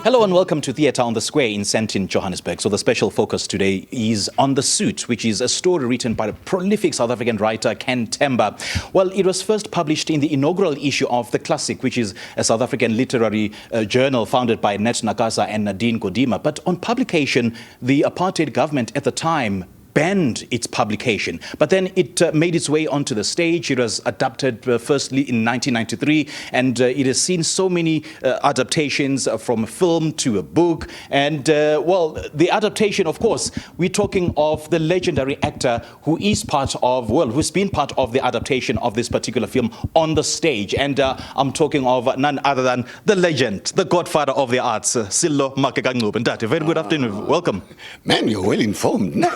Hello and welcome to Theatre on the Square in Sandton, Johannesburg. So the special focus today is on The Suit, which is a story written by the prolific South African writer Can Themba. Well, it was first published in the inaugural issue of The Classic, which is a South African literary journal founded by Nat Nakasa and Nadine Godima. But on publication, the apartheid government at the time banned its publication, but then it made its way onto the stage. It was adapted firstly in 1993, and it has seen so many adaptations from a film to a book. And well, the adaptation, of course, we're talking of the legendary actor who is part of, well, who's been part of the adaptation of this particular film on the stage. And I'm talking of none other than the legend, the godfather of the arts, Sello Maake Ka-Ncube Actor. Very good afternoon. Welcome. Man, you're well informed.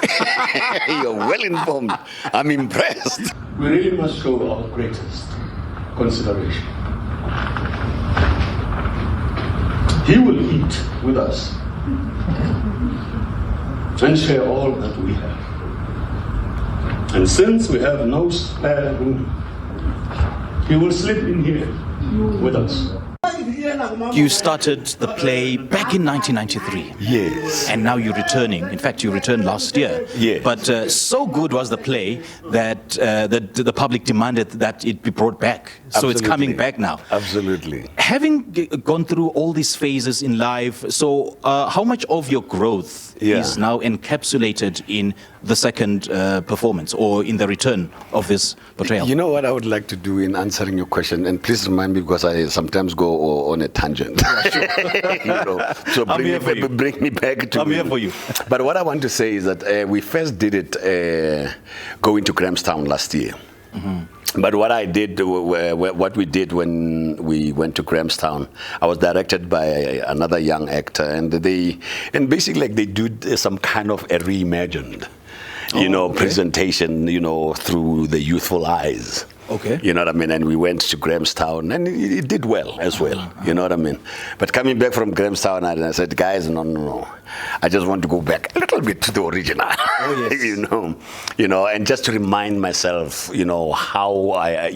You're well informed. I'm impressed. We really must show our greatest consideration. He will eat with us and share all that we have. And since we have no spare room, he will sleep in here with us. You started the play back in 1993. Yes. And now you're returning. In fact, you returned last year. Yes. But so good was the play that the public demanded that it be brought back. So Absolutely. It's coming back now. Absolutely. Having gone through all these phases in life, so how much of your growth is now encapsulated in the second performance or in the return of this portrayal? You know what I would like to do in answering your question, and please remind me because I sometimes go on a tangent. You know, so bring me back to. I'm here for you. But what I want to say is that we first did it going to Grahamstown last year. Mm-hmm. But what I did, what we did when we went to Grahamstown, I was directed by another young actor, and basically like they do some kind of a reimagined, presentation, through the youthful eyes. Okay. You know what I mean? And we went to Grahamstown, and it did well as well. You know what I mean? But coming back from Grahamstown, I said, guys, no. I just want to go back a little bit to the original. Oh, yes. And just to remind myself, how I,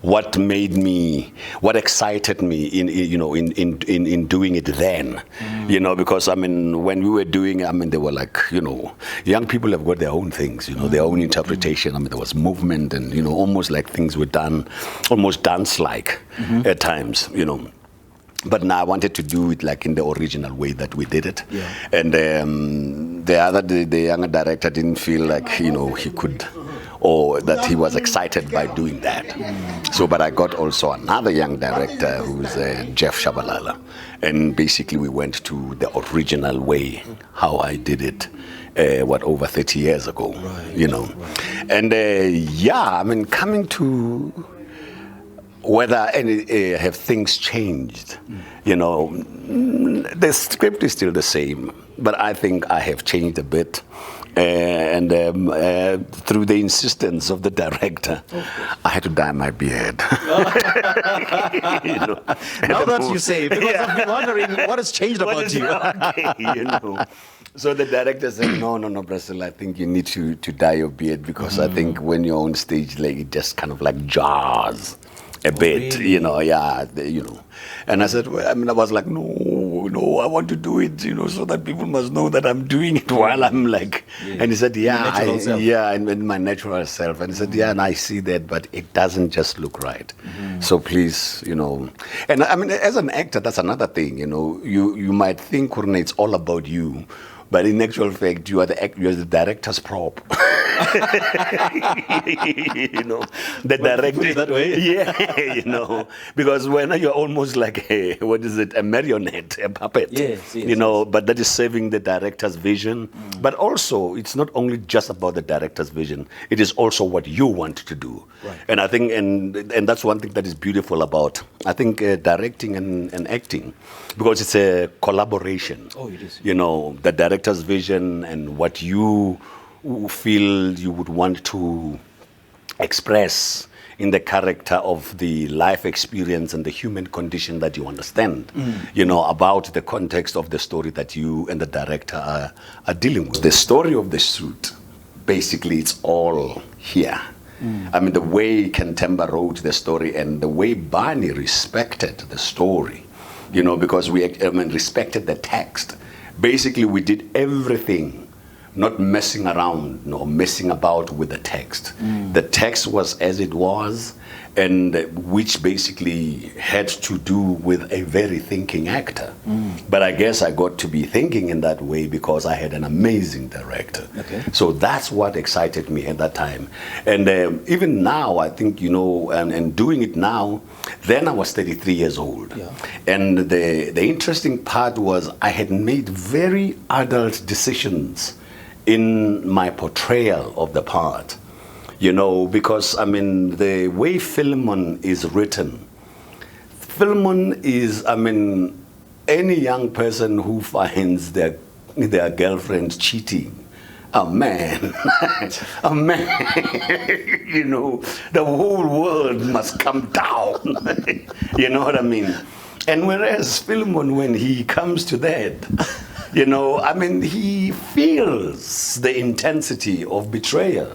what made me, what excited me in doing it then. Because when we were doing, they were like, young people have got their own things, their own interpretation. There was movement and, almost like things were done, almost dance-like at times, But now I wanted to do it like in the original way that we did it. Yeah. And the younger director didn't feel like, he could, or that he was excited by doing that. So, but I got also another young director who's Jeff Shabalala. And basically we went to the original way, how I did it. Over 30 years ago, right. And coming to whether have things changed, the script is still the same, but I think I have changed a bit. And through the insistence of the director, I had to dye my beard. Now that you say, because I've been wondering what has changed about you. So the director said, no, Brazil, I think you need to dye your beard because I think when you're on stage, like it just kind of like jars a bit, really? And I said, I was like, no, I want to do it, so that people must know that I'm doing it while I'm like, and he said, and my natural self. And he said, and I see that, but it doesn't just look right. So please, and as an actor, that's another thing, you might think, Kurna, it's all about you. But in actual fact, you are the director's prop. The director that way. Yeah, because when you're almost like a marionette, a puppet. Yes, but that is serving the director's vision. But also, it's not only just about the director's vision. It is also what you want to do. Right. And I think, and that's one thing that is beautiful about, I think, directing and acting, because it's a collaboration. Oh, it is. The director's vision and what you feel you would want to express in the character of the life experience and the human condition that you understand, about the context of the story that you and the director are dealing with. The story of The Suit, basically, it's all here. The way Can Themba wrote the story and the way Barney respected the story you know, because we respected the text. Basically, we did everything, not messing around nor messing about with the text. The text was as it was, and which basically had to do with a very thinking actor. But I guess I got to be thinking in that way because I had an amazing director. Okay. So that's what excited me at that time. And even now, I think, you know, and doing it now, then I was 33 years old. Yeah. And the interesting part was I had made very adult decisions in my portrayal of the part. You know, because, I mean, the way Philemon is written, Philemon is, I mean, any young person who finds their girlfriend cheating, oh man, oh man, you know, the whole world must come down. You know what I mean? And whereas Philemon, when he comes to that, you know, I mean, he feels the intensity of betrayal.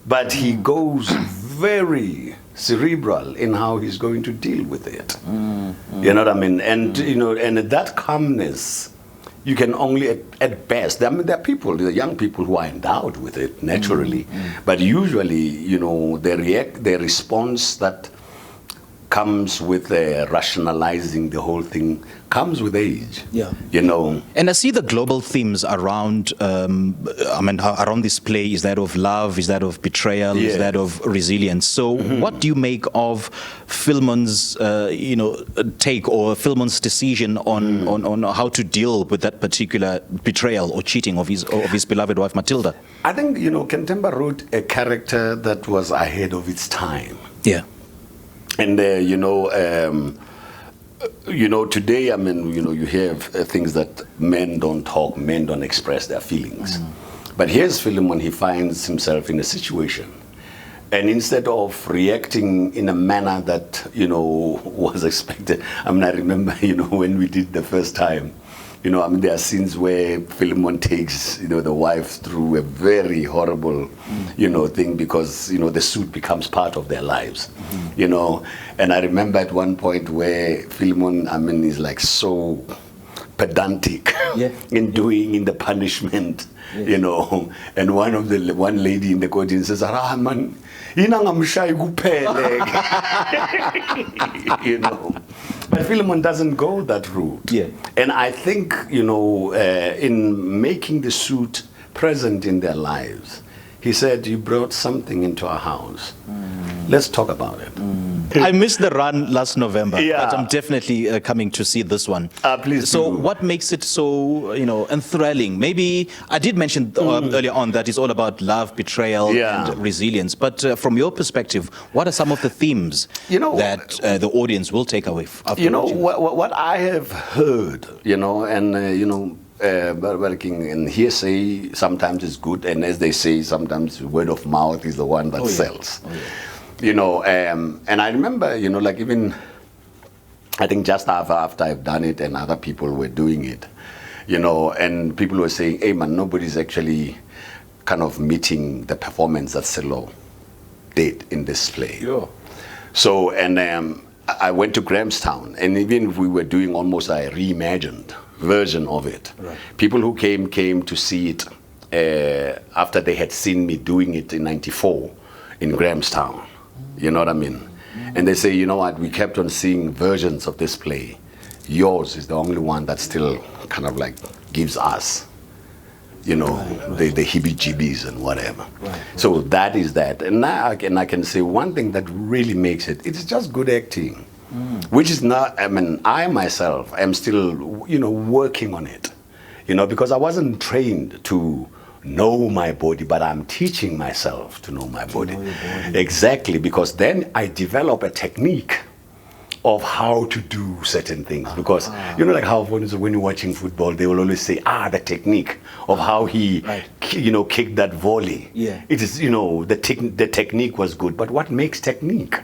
But he goes very cerebral in how he's going to deal with it. You know what I mean? And you know, and that calmness, you can only at best. I mean, there are people, the young people who are endowed with it naturally, but usually, you know, their response that comes with rationalizing the whole thing comes with age. Yeah. You know. And I see the global themes around, around this play is that of love, is that of betrayal, is Yeah. that of resilience. So what do you make of Philemon's, take or Philemon's decision on how to deal with that particular betrayal or cheating of his beloved wife, Matilda? I think, you know, Can Themba wrote a character that was ahead of its time. Yeah. And today, I mean, you know, you have things that men don't talk, men don't express their feelings. But here's Philemon, he finds himself in a situation. And instead of reacting in a manner that, you know, was expected, I mean, I remember, you know, when we did the first time, you know, I mean, there are scenes where Philemon takes, you know, the wife through a very horrible, you know, thing because, you know, the suit becomes part of their lives, you know. And I remember at one point where Philemon, I mean, is like so pedantic in the punishment, you know. And one lady in the audience says, "Ah man, inangamshayi kuphele." You know. But Philemon doesn't go that route. Yeah. And I think, you know, in making the suit present in their lives, he said, "You brought something into our house. Let's talk about it." I missed the run last November, Yeah. but I'm definitely coming to see this one. Please So do. what makes it so, you know, enthralling? Maybe I did mention earlier on that it's all about love, betrayal, Yeah. and resilience. But from your perspective, what are some of the themes You know, that the audience will take away after You know, watching? what I have heard, you know, and, working in hearsay sometimes is good, and as they say, sometimes word of mouth is the one that sells. Oh, yeah. You know, and I remember, you know, like even, I think just after I've done it and other people were doing it, you know, and people were saying, "Hey man, nobody's actually kind of meeting the performance that Sello did in this play." Yeah. So, and I went to Grahamstown, and even if we were doing almost a reimagined version of it, people who came to see it after they had seen me doing it in '94 in Grahamstown. You know what I mean? And they say, "You know what, we kept on seeing versions of this play. Yours is the only one that still kind of like gives us, you know, the heebie-jeebies and whatever." So that is that. And now I can say one thing that really makes it's just good acting, which is not, I mean, I myself am still, you know, working on it, you know, because I wasn't trained to know my body, but I'm teaching myself to know my body. Exactly, because then I develop a technique of how to do certain things. Because, you know, like how when you're watching football, they will always say, the technique of how he, you know, kicked that volley. Yeah. It is, you know, the technique was good. But what makes technique?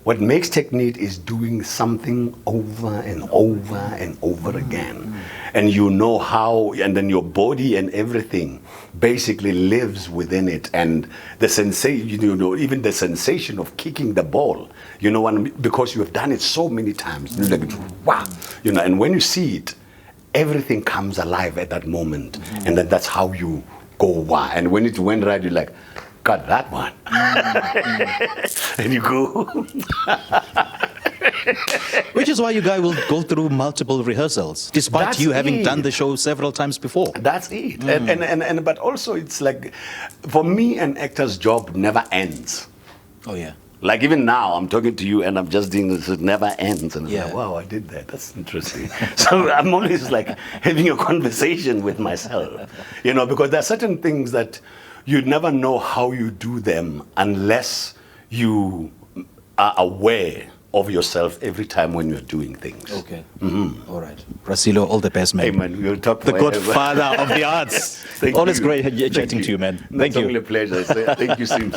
What makes technique is doing something over and over and over again. And you know how, and then your body and everything basically lives within it. And the sensation, even the sensation of kicking the ball, because you have done it so many times, like, wow, and when you see it, everything comes alive at that moment. And then that's how you go, wow. And when it went right, you're like, got that one. And you go. Which is why you guys will go through multiple rehearsals, despite That's you having it. done the show several times before. That's it. And but also it's like, for me, an actor's job never ends. Oh, yeah. Like even now, I'm talking to you and I'm just doing this, it never ends. And Yeah. I'm like, wow, I did that. That's interesting. So I'm always like having a conversation with myself, because there are certain things that you never know how you do them unless you are aware of yourself every time when you're doing things. Okay. All right. Rasilo, all the best, man. Hey, man, we'll talk The forever. godfather of the arts. Thank Always you. great Thank chatting to you, man. Thank It's you. only a pleasure. Thank you, Sims.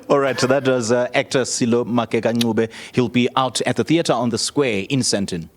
All right, so that was actor Sello Maake Ka-Ncube. He'll be out at the theatre on the Square in Sandton.